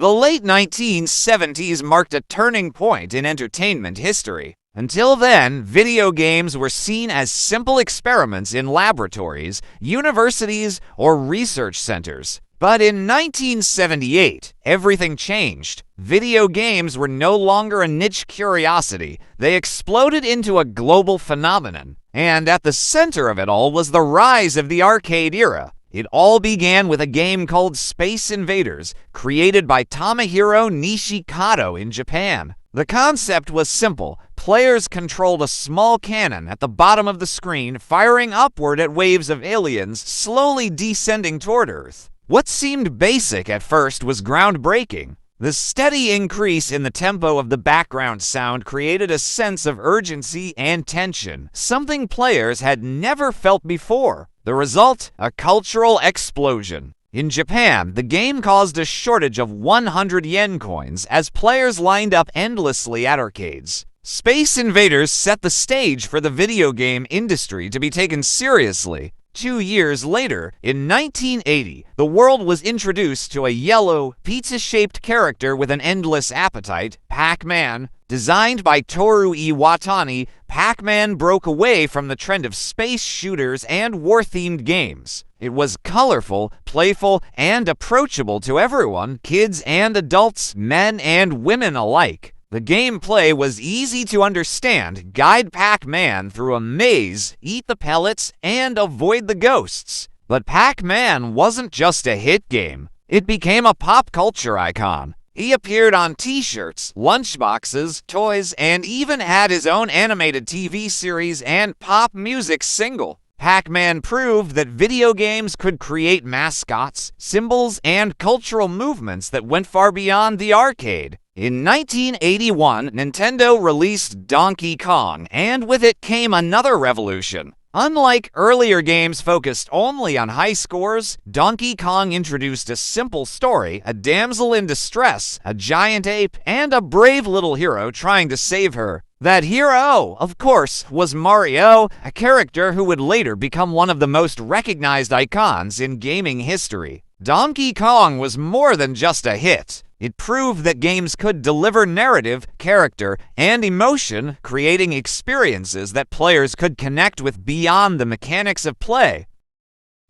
The late 1970s marked a turning point in entertainment history. Until then, video games were seen as simple experiments in laboratories, universities, or research centers. But in 1978, everything changed. Video games were no longer a niche curiosity. They exploded into a global phenomenon. And at the center of it all was the rise of the arcade era. It all began with a game called Space Invaders, created by Tomohiro Nishikado in Japan. The concept was simple. Players controlled a small cannon at the bottom of the screen, firing upward at waves of aliens slowly descending toward Earth. What seemed basic at first was groundbreaking. The steady increase in the tempo of the background sound created a sense of urgency and tension, something players had never felt before. The result? A cultural explosion. In Japan, the game caused a shortage of 100 yen coins as players lined up endlessly at arcades. Space Invaders set the stage for the video game industry to be taken seriously. 2 years later, in 1980, the world was introduced to a yellow, pizza-shaped character with an endless appetite, Pac-Man. Designed by Toru Iwatani, Pac-Man broke away from the trend of space shooters and war-themed games. It was colorful, playful, and approachable to everyone, kids and adults, men and women alike. The gameplay was easy to understand. Guide Pac-Man through a maze, eat the pellets, and avoid the ghosts. But Pac-Man wasn't just a hit game. It became a pop culture icon. He appeared on t-shirts, lunchboxes, toys, and even had his own animated TV series and pop music single. Pac-Man proved that video games could create mascots, symbols, and cultural movements that went far beyond the arcade. In 1981, Nintendo released Donkey Kong, and with it came another revolution. Unlike earlier games focused only on high scores, Donkey Kong introduced a simple story, a damsel in distress, a giant ape, and a brave little hero trying to save her. That hero, of course, was Mario, a character who would later become one of the most recognized icons in gaming history. Donkey Kong was more than just a hit. It proved that games could deliver narrative, character, and emotion, creating experiences that players could connect with beyond the mechanics of play.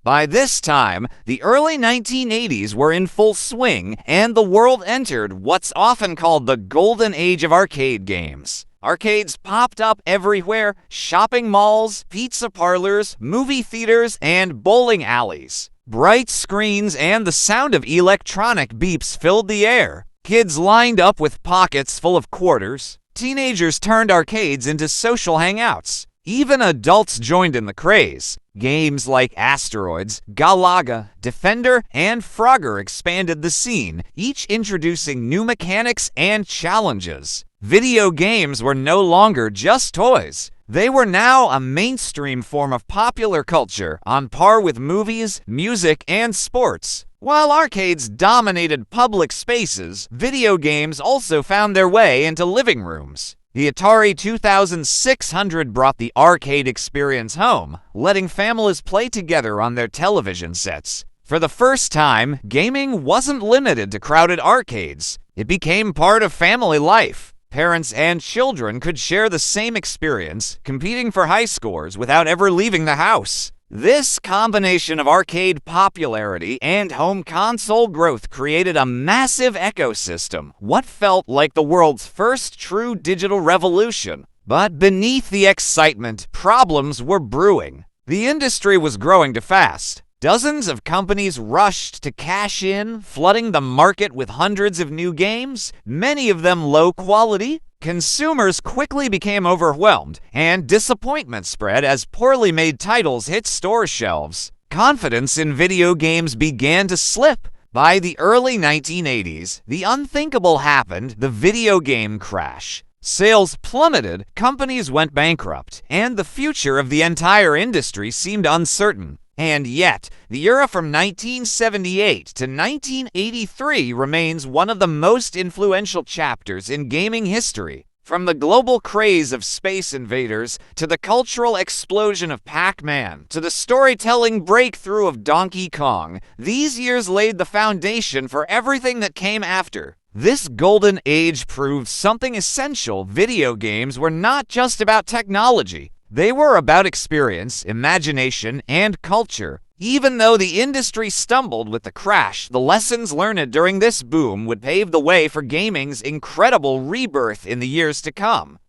By this time, the early 1980s were in full swing, and the world entered what's often called the golden age of arcade games. Arcades popped up everywhere: shopping malls, pizza parlors, movie theaters, and bowling alleys. Bright screens and the sound of electronic beeps filled the air. Kids lined up with pockets full of quarters. Teenagers turned arcades into social hangouts. Even adults joined in the craze. Games like Asteroids, Galaga, Defender, and Frogger expanded the scene, each introducing new mechanics and challenges. Video games were no longer just toys. They were now a mainstream form of popular culture, on par with movies, music, and sports. While arcades dominated public spaces, video games also found their way into living rooms. The Atari 2600 brought the arcade experience home, letting families play together on their television sets. For the first time, gaming wasn't limited to crowded arcades. It became part of family life. Parents and children could share the same experience, competing for high scores without ever leaving the house. This combination of arcade popularity and home console growth created a massive ecosystem, what felt like the world's first true digital revolution. But beneath the excitement, problems were brewing. The industry was growing too fast. Dozens of companies rushed to cash in, flooding the market with hundreds of new games, many of them low quality. Consumers quickly became overwhelmed, and disappointment spread as poorly made titles hit store shelves. Confidence in video games began to slip. By the early 1980s, the unthinkable happened: the video game crash. Sales plummeted, companies went bankrupt, and the future of the entire industry seemed uncertain. And yet, the era from 1978 to 1983 remains one of the most influential chapters in gaming history. From the global craze of Space Invaders, to the cultural explosion of Pac-Man, to the storytelling breakthrough of Donkey Kong, these years laid the foundation for everything that came after. This golden age proved something essential: video games were not just about technology. They were about experience, imagination, and culture. Even though the industry stumbled with the crash, the lessons learned during this boom would pave the way for gaming's incredible rebirth in the years to come.